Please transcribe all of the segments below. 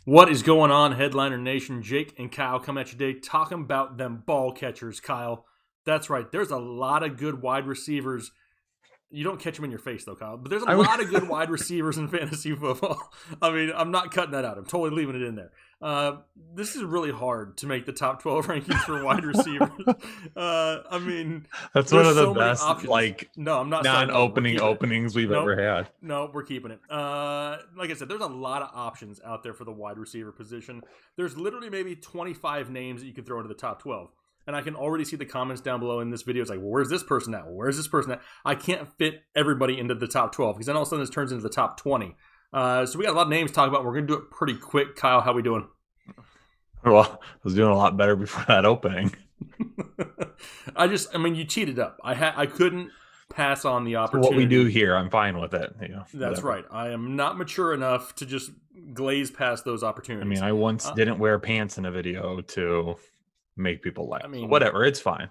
What is going on, Headliner Nation? Jake and Kyle come at you today talking about them ball catchers, Kyle. That's right. There's a lot of good wide receivers. You don't catch them in your face, though, Kyle. But there's a lot of good wide receivers in fantasy football. I mean, I'm not cutting that out. I'm totally leaving it in there. This is really hard to make the top 12 rankings for wide receivers. I mean, that's one of the so best, no, I'm not non-opening openings we've ever had. No, we're keeping it. Like I said, there's a lot of options out there for the wide receiver position. There's literally maybe 25 names that you can throw into the top 12. And I can already see the comments down below in this video. It's like, well, where's this person at? Well, where's this person at? I can't fit everybody into the top 12 because then all of a sudden this turns into the top 20. So we got a lot of names to talk about. We're going to do it pretty quick. Kyle, how we doing? Well, I was doing a lot better before that opening. I mean, you cheated up. I couldn't pass on the opportunity. What we do here, I'm fine with it. That's right. I am not mature enough to just glaze past those opportunities. I mean, I once didn't wear pants in a video to make people laugh. I mean, whatever. It's fine.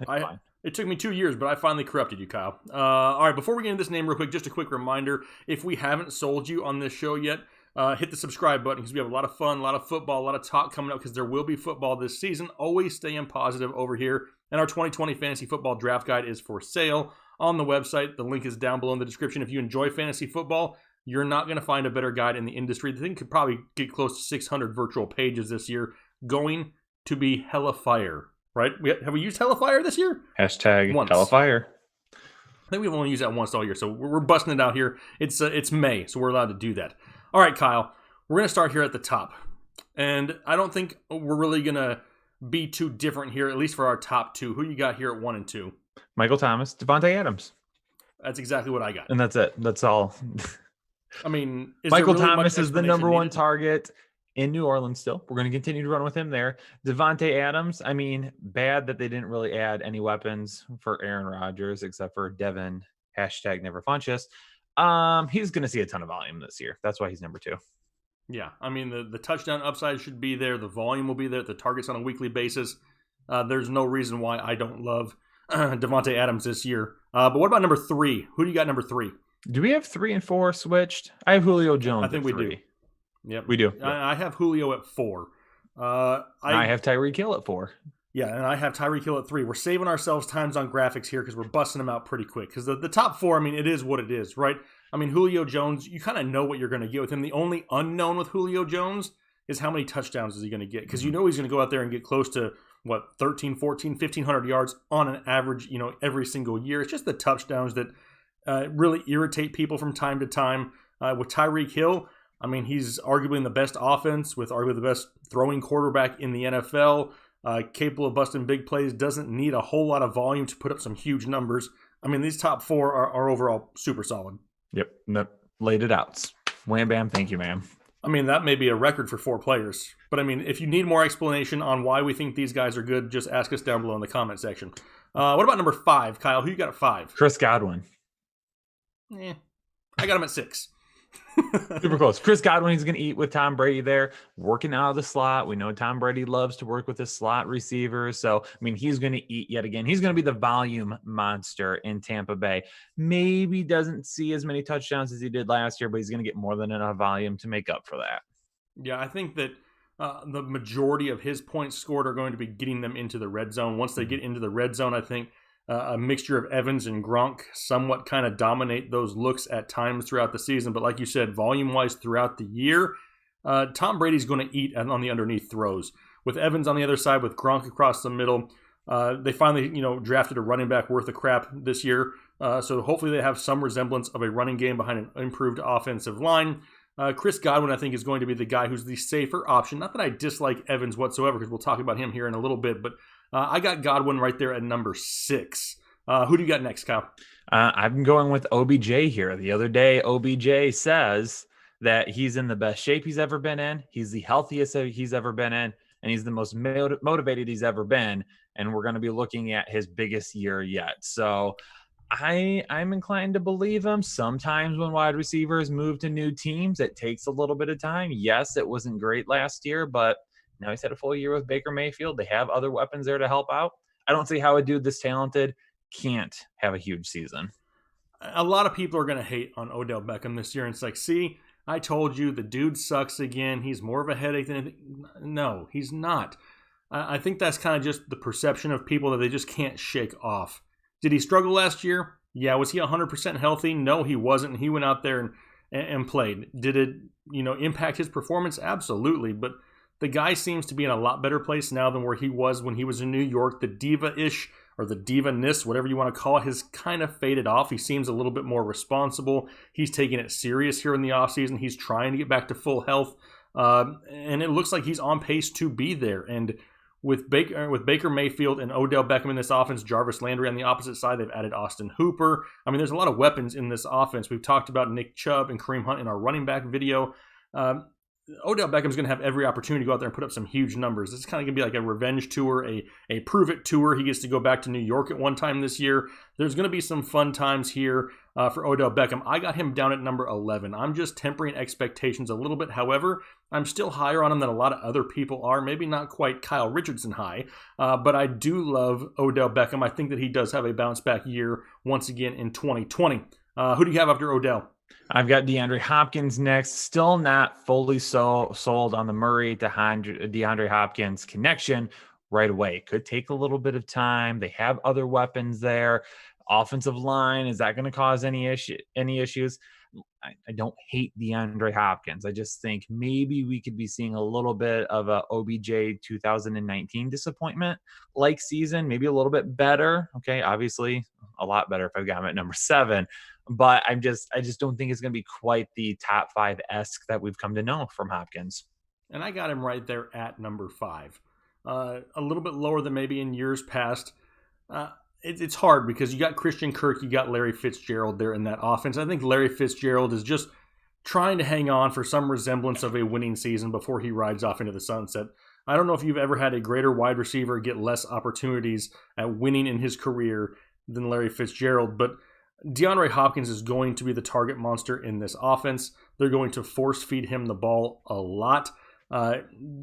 It took me 2 years, but I finally corrupted you, Kyle. All right, before we get into this name real quick, just a quick reminder. If we haven't sold you on this show yet, hit the subscribe button because we have a lot of fun, a lot of football, a lot of talk coming up because there will be football this season. Always staying positive over here. And our 2020 Fantasy Football Draft Guide is for sale on the website. The link is down below in the description. If you enjoy fantasy football, you're not going to find a better guide in the industry. The thing could probably get close to 600 virtual pages this year. Going to be hella fire, right? Have we used hella fire this year? Hashtag hella fire. I think we've only used that once all year, so we're busting it out here. It's May, so we're allowed to do that. All right, Kyle, we're going to start here at the top. And I don't think we're really going to be too different here, at least for our top two. Who you got here at 1 and 2? Michael Thomas, Devontae Adams. That's exactly what I got. And that's it. That's all. I mean, Michael Thomas is the number one target in New Orleans still. We're going to continue to run with him there. Devontae Adams, I mean, bad that they didn't really add any weapons for Aaron Rodgers except for Devin, hashtag never Funchess. He's going to see a ton of volume this year. That's why he's number 2. Yeah, I mean, the touchdown upside should be there. The volume will be there. The targets on a weekly basis. There's no reason why I don't love Devontae Adams this year. But what about number 3? Who do you got number 3? Do we have 3 and 4 switched? I have Julio Jones. I think we 3. do. Yep, we do. I have Julio at 4. I have Tyreek Hill at 4. Yeah, and I have Tyreek Hill at 3. We're saving ourselves times on graphics here because we're busting them out pretty quick. Because the top 4, I mean, it is what it is, right? I mean, Julio Jones, you kind of know what you're going to get with him. The only unknown with Julio Jones is how many touchdowns is he going to get? Because you know he's going to go out there and get close to, 13, 14, 1,500 yards on an average, every single year. It's just the touchdowns that really irritate people from time to time. With Tyreek Hill, I mean, he's arguably in the best offense with arguably the best throwing quarterback in the NFL. Capable of busting big plays, doesn't need a whole lot of volume to put up some huge numbers. I mean, these top 4 are overall super solid. Yep, laid it out. Wham, bam, thank you, ma'am. I mean, that may be a record for 4 players. But I mean, if you need more explanation on why we think these guys are good, just ask us down below in the comment section. What about number 5, Kyle? Who you got at 5? Chris Godwin. I got him at 6. Super close. Chris Godwin, he's going to eat with Tom Brady there, working out of the slot. We know Tom Brady loves to work with his slot receivers. So, I mean, he's going to eat yet again. He's going to be the volume monster in Tampa Bay. Maybe doesn't see as many touchdowns as he did last year, but he's going to get more than enough volume to make up for that. Yeah, I think that the majority of his points scored are going to be getting them into the red zone. Once they get into the red zone, I think a mixture of Evans and Gronk somewhat kind of dominate those looks at times throughout the season. But like you said, volume-wise throughout the year, Tom Brady's going to eat on the underneath throws. With Evans on the other side, with Gronk across the middle, they finally drafted a running back worth of crap this year. So hopefully they have some resemblance of a running game behind an improved offensive line. Chris Godwin, I think, is going to be the guy who's the safer option. Not that I dislike Evans whatsoever, because we'll talk about him here in a little bit, but I got Godwin right there at number 6. Who do you got next, Kyle? I'm going with OBJ here. The other day, OBJ says that he's in the best shape he's ever been in. He's the healthiest he's ever been in, and he's the most motivated he's ever been. And we're going to be looking at his biggest year yet. So I'm inclined to believe him. Sometimes when wide receivers move to new teams, it takes a little bit of time. Yes, it wasn't great last year, but now he's had a full year with Baker Mayfield. They have other weapons there to help out. I don't see how a dude this talented can't have a huge season. A lot of people are going to hate on Odell Beckham this year. And it's like, see, I told you the dude sucks again. He's more of a headache than anything. No, he's not. I think that's kind of just the perception of people that they just can't shake off. Did he struggle last year? Yeah. Was he 100% healthy? No, he wasn't. He went out there and played. Did it, impact his performance? Absolutely. But the guy seems to be in a lot better place now than where he was when he was in New York. The diva-ish or the diva-ness, whatever you want to call it, has kind of faded off. He seems a little bit more responsible. He's taking it serious here in the offseason. He's trying to get back to full health. And it looks like he's on pace to be there. And with Baker Mayfield and Odell Beckham in this offense, Jarvis Landry on the opposite side, they've added Austin Hooper. I mean, there's a lot of weapons in this offense. We've talked about Nick Chubb and Kareem Hunt in our running back video. Odell Beckham's going to have every opportunity to go out there and put up some huge numbers. It's kind of going to be like a revenge tour, a prove-it tour. He gets to go back to New York at one time this year. There's going to be some fun times here for Odell Beckham. I got him down at number 11. I'm just tempering expectations a little bit. However, I'm still higher on him than a lot of other people are. Maybe not quite Kyle Richardson high, but I do love Odell Beckham. I think that he does have a bounce-back year once again in 2020. Who do you have after Odell? I've got DeAndre Hopkins next. Still not fully sold on the Murray to DeAndre Hopkins connection right away. Could take a little bit of time. They have other weapons there. Offensive line, is that going to cause any issues? I don't hate DeAndre Hopkins. I just think maybe we could be seeing a little bit of a OBJ 2019 disappointment like season, maybe a little bit better. Okay, obviously a lot better if I've got him at number 7. But I just don't think it's going to be quite the top 5-esque that we've come to know from Hopkins. And I got him right there at number 5. A little bit lower than maybe in years past. It's hard because you got Christian Kirk, you got Larry Fitzgerald there in that offense. I think Larry Fitzgerald is just trying to hang on for some resemblance of a winning season before he rides off into the sunset. I don't know if you've ever had a greater wide receiver get less opportunities at winning in his career than Larry Fitzgerald, but DeAndre Hopkins is going to be the target monster in this offense. They're going to force feed him the ball a lot.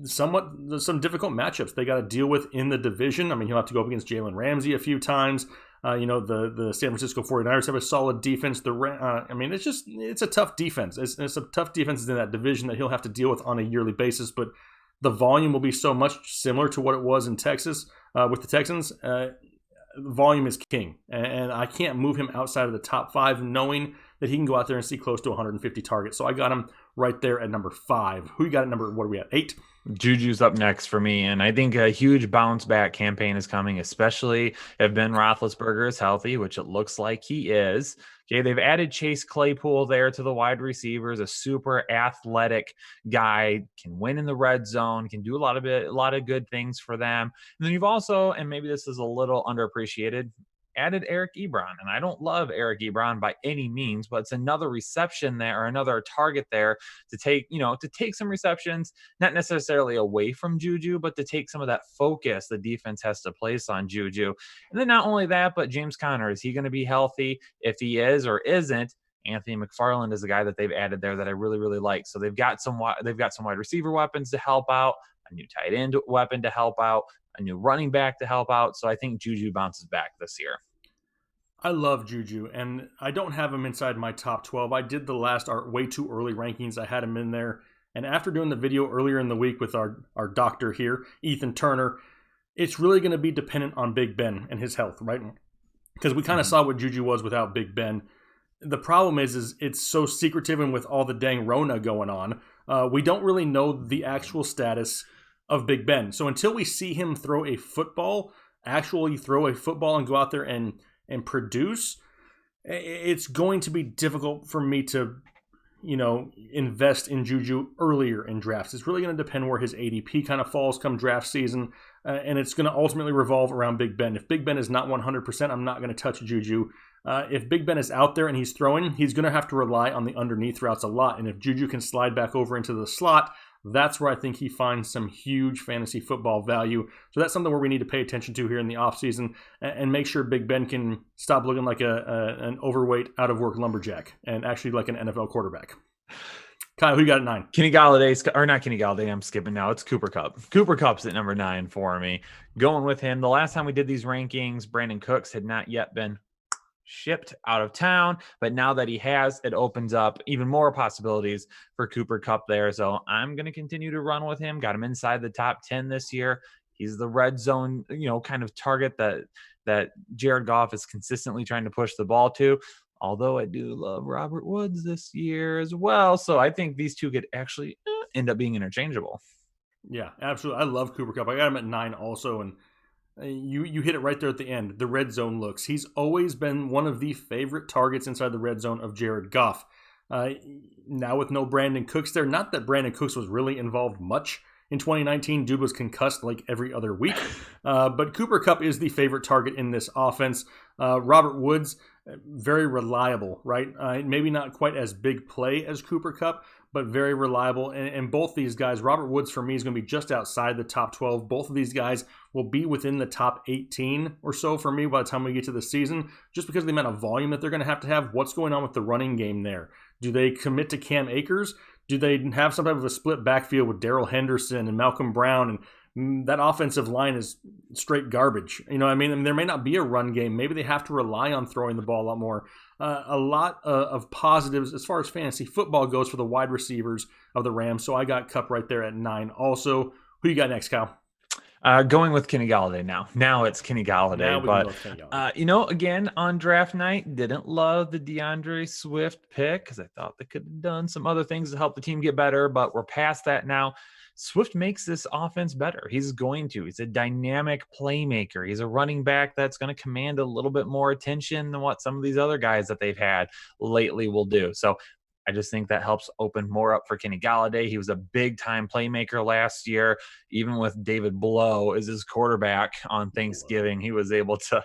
Some difficult matchups they got to deal with in the division. I mean, he'll have to go up against Jalen Ramsey a few times. The San Francisco 49ers have a solid defense. It's a tough defense. It's a tough defense in that division that he'll have to deal with on a yearly basis, but the volume will be so much similar to what it was in Texas with the Texans. Volume is king, and I can't move him outside of the top 5 knowing that he can go out there and see close to 150 targets. So I got him right there at number 5. Who you got at number, what are we at, 8? JuJu's up next for me, and I think a huge bounce back campaign is coming, especially if Ben Roethlisberger is healthy, which it looks like he is. Okay, they've added Chase Claypool there to the wide receivers, a super athletic guy, can win in the red zone, can do a lot of good things for them. And then you've also, and maybe this is a little underappreciated, added Eric Ebron. And I don't love Eric Ebron by any means, but it's another reception there or another target there to take some receptions, not necessarily away from JuJu, but to take some of that focus the defense has to place on JuJu. And then not only that, but James Conner, is he going to be healthy? If he is or isn't, Anthony McFarland is a guy that they've added there that I really, really like. So they've got some wide receiver weapons to help out, a new tight end weapon to help out, a new running back to help out. So I think JuJu bounces back this year. I love JuJu, and I don't have him inside my top 12. I did the last way too early rankings. I had him in there. And after doing the video earlier in the week with our doctor here, Ethan Turner, it's really going to be dependent on Big Ben and his health, right? Because we kind of saw what JuJu was without Big Ben. The problem is it's so secretive, and with all the dang Rona going on, we don't really know the actual status of Big Ben. So until we see him actually throw a football and go out there and produce, it's going to be difficult for me to, invest in JuJu earlier in drafts. It's really going to depend where his ADP kind of falls come draft season, and it's going to ultimately revolve around Big Ben. If Big Ben is not 100%, I'm not going to touch JuJu. If Big Ben is out there and he's throwing, he's going to have to rely on the underneath routes a lot, and if JuJu can slide back over into the slot, that's where I think he finds some huge fantasy football value. So that's something where we need to pay attention to here in the offseason and make sure Big Ben can stop looking like an overweight, out-of-work lumberjack and actually like an NFL quarterback. Kyle, who you got at 9? Kenny Galladay's, or not Kenny Golladay, I'm skipping now. It's Cooper Kupp. Cooper Kupp's at number 9 for me. Going with him. The last time we did these rankings, Brandon Cooks had not yet been shipped out of town. But now that he has, it opens up even more possibilities for Cooper Kupp there. So I'm going to continue to run with him. Got him inside the top 10 this year. He's the red zone, kind of target that Jared Goff is consistently trying to push the ball to. Although I do love Robert Woods this year as well. So I think these two could actually end up being interchangeable. Yeah, absolutely. I love Cooper Kupp. I got him at 9 also, and you hit it right there at the end. The red zone looks. He's always been one of the favorite targets inside the red zone of Jared Goff. Now with no Brandon Cooks there, not that Brandon Cooks was really involved much in 2019. Dude was concussed like every other week. But Cooper Kupp is the favorite target in this offense. Robert Woods, very reliable, right? Maybe not quite as big play as Cooper Kupp, but very reliable. And both these guys, Robert Woods for me is going to be just outside the top 12. Both of these guys will be within the top 18 or so for me by the time we get to the season, just because of the amount of volume that they're going to have. What's going on with the running game there? Do they commit to Cam Akers? Do they have some type of a split backfield with Darrell Henderson and Malcolm Brown? And that offensive line is straight garbage. You know what I mean? There may not be a run game. Maybe they have to rely on throwing the ball a lot more. A lot of positives as far as fantasy football goes for the wide receivers of the Rams. So I got Kupp right there at 9 also. Who you got next, Kyle? Going with Kenny Golladay now. Now it's Kenny Golladay. But, Kenny Golladay. Again, on draft night, didn't love the DeAndre Swift pick because I thought they could have done some other things to help the team get better, but we're past that now. Swift makes this offense better. He's going to. He's a dynamic playmaker. He's a running back that's going to command a little bit more attention than what some of these other guys that they've had lately will do. So I just think that helps open more up for Kenny Golladay. He was a big-time playmaker last year. Even with David Blow as his quarterback on Thanksgiving, he was able to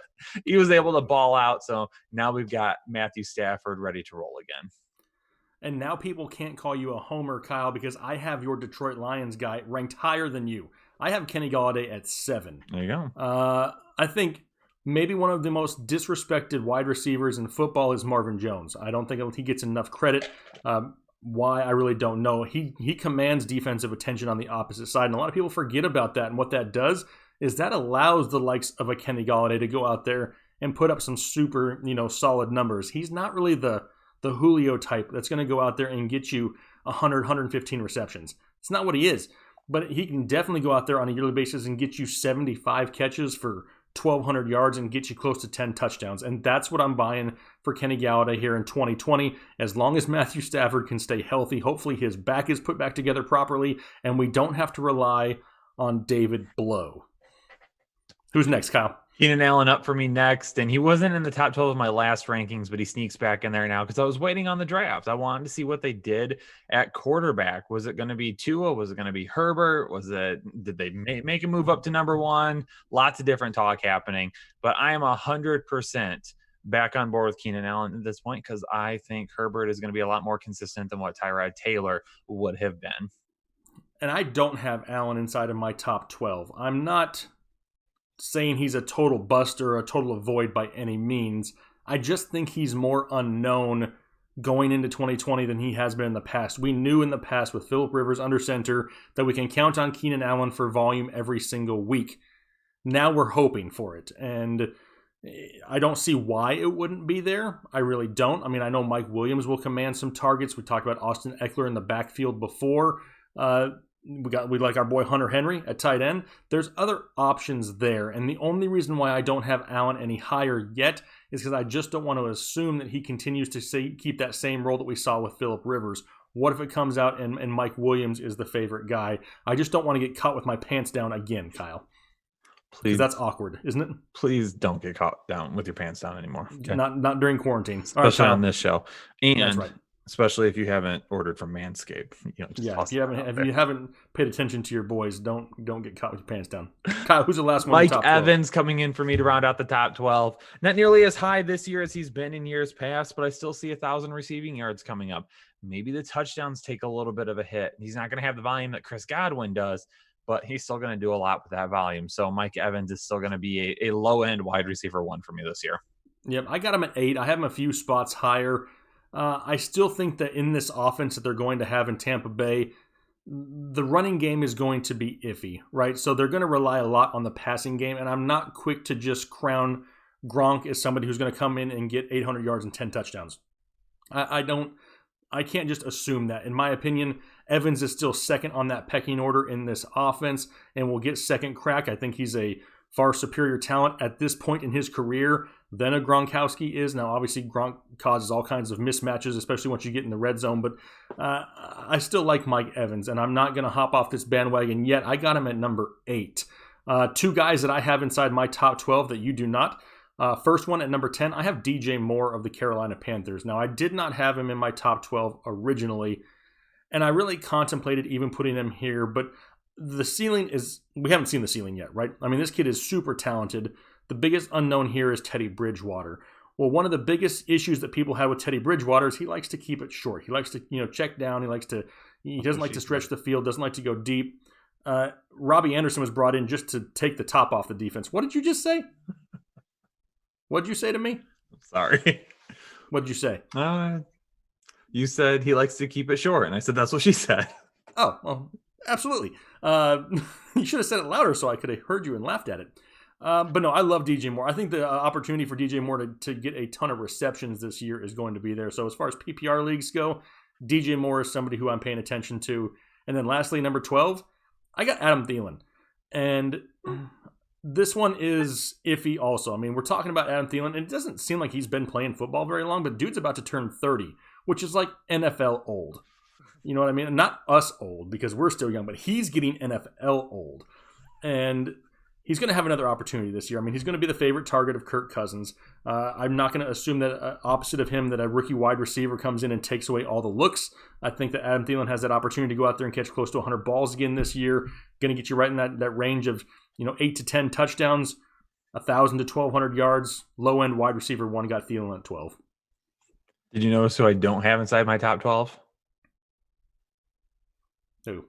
ball out. So now we've got Matthew Stafford ready to roll again. And now people can't call you a homer, Kyle, because I have your Detroit Lions guy ranked higher than you. I have Kenny Golladay at 7. There you go. I think maybe one of the most disrespected wide receivers in football is Marvin Jones. I don't think he gets enough credit. Why, I really don't know. He commands defensive attention on the opposite side, and a lot of people forget about that. And what that does is that allows the likes of a Kenny Golladay to go out there and put up some super, solid numbers. He's not really the Julio type that's going to go out there and get you 100, 115 receptions. It's not what he is, but he can definitely go out there on a yearly basis and get you 75 catches for 1,200 yards and get you close to 10 touchdowns. And that's what I'm buying for Kenny Golladay here in 2020. As long as Matthew Stafford can stay healthy, hopefully his back is put back together properly, and we don't have to rely on David Blow. Who's next, Kyle? Keenan Allen up for me next, and he wasn't in the top 12 of my last rankings, but he sneaks back in there now because I was waiting on the draft. I wanted to see what they did at quarterback. Was it going to be Tua? Was it going to be Herbert? Did they make a move up to number 1? Lots of different talk happening, but I am 100% back on board with Keenan Allen at this point because I think Herbert is going to be a lot more consistent than what Tyrod Taylor would have been. And I don't have Allen inside of my top 12. I'm not saying he's a total bust or a total avoid by any means. I just think he's more unknown going into 2020 than he has been in the past. We knew in the past with Phillip Rivers under center that we can count on Keenan Allen for volume every single week. Now we're hoping for it, and I don't see why it wouldn't be there. I really don't. I mean, I know Mike Williams will command some targets. We talked about Austin Eckler in the backfield before. We like our boy Hunter Henry at tight end. There's other options there, and the only reason why I don't have Allen any higher yet is because I just don't want to assume that he continues to keep that same role that we saw with Phillip Rivers. What if it comes out and Mike Williams is the favorite guy? I just don't want to get caught with my pants down again, Kyle. Please, that's awkward, isn't it? Please don't get caught down with your pants down anymore. Okay? Not during quarantine, especially on this show. And that's right. Especially if you haven't ordered from Manscaped. If you haven't paid attention to your boys, don't get caught with your pants down. Kyle, who's the last one? Mike Evans coming in for me to round out the top 12. Not nearly as high this year as he's been in years past, but I still see 1,000 receiving yards coming up. Maybe the touchdowns take a little bit of a hit. He's not going to have the volume that Chris Godwin does, but he's still going to do a lot with that volume. So Mike Evans is still going to be a low-end wide receiver 1 for me this year. Yep, I got him at 8. I have him a few spots higher. I still think that in this offense that they're going to have in Tampa Bay, the running game is going to be iffy, right? So they're going to rely a lot on the passing game, and I'm not quick to just crown Gronk is somebody who's going to come in and get 800 yards and 10 touchdowns. I can't just assume that. In my opinion, Evans is still second on that pecking order in this offense and will get second crack. I think he's a far superior talent at this point in his career than a Gronkowski is. Now, obviously, Gronk causes all kinds of mismatches, especially once you get in the red zone, but I still like Mike Evans, and I'm not going to hop off this bandwagon yet. I got him at number 8. Two guys that I have inside my top 12 that you do not. First one at number 10, I have DJ Moore of the Carolina Panthers. Now, I did not have him in my top 12 originally, and I really contemplated even putting him here, but the ceiling is, we haven't seen the ceiling yet, right? I mean, this kid is super talented. The biggest unknown here is Teddy Bridgewater. Well, one of the biggest issues that people have with Teddy Bridgewater is he likes to keep it short. He likes to, check down. He doesn't like to stretch the field, doesn't like to go deep. Robbie Anderson was brought in just to take the top off the defense. What did you just say? What did you say to me? Sorry. What did you say? You said he likes to keep it short, and I said that's what she said. Oh, well, absolutely. You should have said it louder so I could have heard you and laughed at it. But no, I love DJ Moore. I think the opportunity for DJ Moore to get a ton of receptions this year is going to be there. So as far as PPR leagues go, DJ Moore is somebody who I'm paying attention to. And then lastly, number 12, I got Adam Thielen. And this one is iffy also. I mean, we're talking about Adam Thielen, and it doesn't seem like he's been playing football very long, but dude's about to turn 30, which is like NFL old. You know what I mean? Not us old, because we're still young, but he's getting NFL old. And he's going to have another opportunity this year. I mean, he's going to be the favorite target of Kirk Cousins. I'm not going to assume that opposite of him that a rookie wide receiver comes in and takes away all the looks. I think that Adam Thielen has that opportunity to go out there and catch close to 100 balls again this year. Going to get you right in that range of 8 to 10 touchdowns, 1,000 to 1,200 yards. Low end wide receiver one got Thielen at 12. Did you notice who I don't have inside my top 12? Who?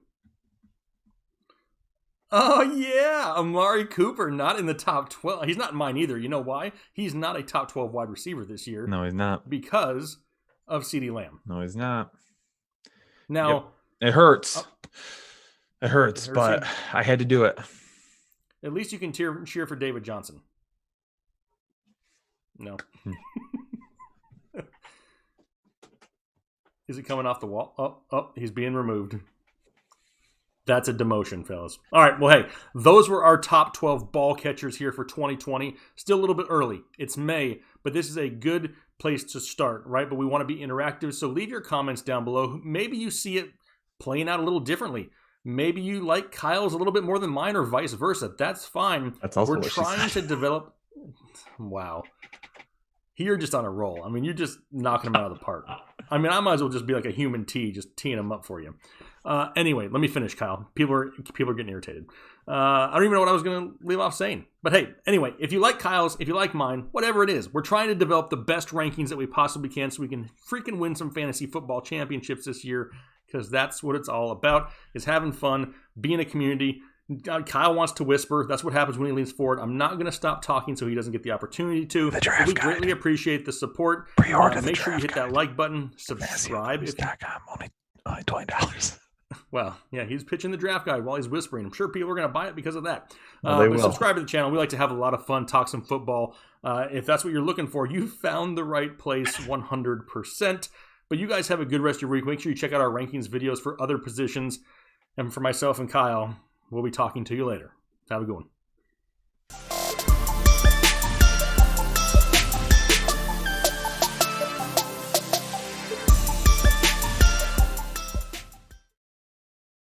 Oh, yeah. Amari Cooper, not in the top 12. He's not in mine either. You know why? He's not a top 12 wide receiver this year. No, he's not. Because of CeeDee Lamb. No, he's not. Now, It hurts. It hurts, but I had to do it. At least you can cheer for David Johnson. No. Is it coming off the wall? Oh, he's being removed. That's a demotion, fellas. All right, well, hey, those were our top 12 ball catchers here for 2020. Still a little bit early. It's May, but this is a good place to start, right? But we want to be interactive, so leave your comments down below. Maybe you see it playing out a little differently. Maybe you like Kyle's a little bit more than mine or vice versa. That's fine. That's also We're trying to develop... Wow. You're just on a roll. I mean, you're just knocking them out of the park. I mean, I might as well just be like a human tea, just teeing them up for you. Anyway, let me finish, Kyle. People are getting irritated. I don't even know what I was going to leave off saying. But hey, anyway, if you like Kyle's, if you like mine, whatever it is, we're trying to develop the best rankings that we possibly can so we can freaking win some fantasy football championships this year, because that's what it's all about, is having fun, being a community. Kyle wants to whisper. That's what happens when he leans forward. I'm not going to stop talking so he doesn't get the opportunity to. We greatly appreciate the support. Make sure you hit that like button. Subscribe. Only $20. Well, yeah, he's pitching the draft guide while he's whispering. I'm sure people are going to buy it because of that. They will. Subscribe to the channel. We like to have a lot of fun, talk some football. If that's what you're looking for, you found the right place 100%. But you guys have a good rest of your week. Make sure you check out our rankings videos for other positions. And for myself and Kyle, we'll be talking to you later. Have a good one.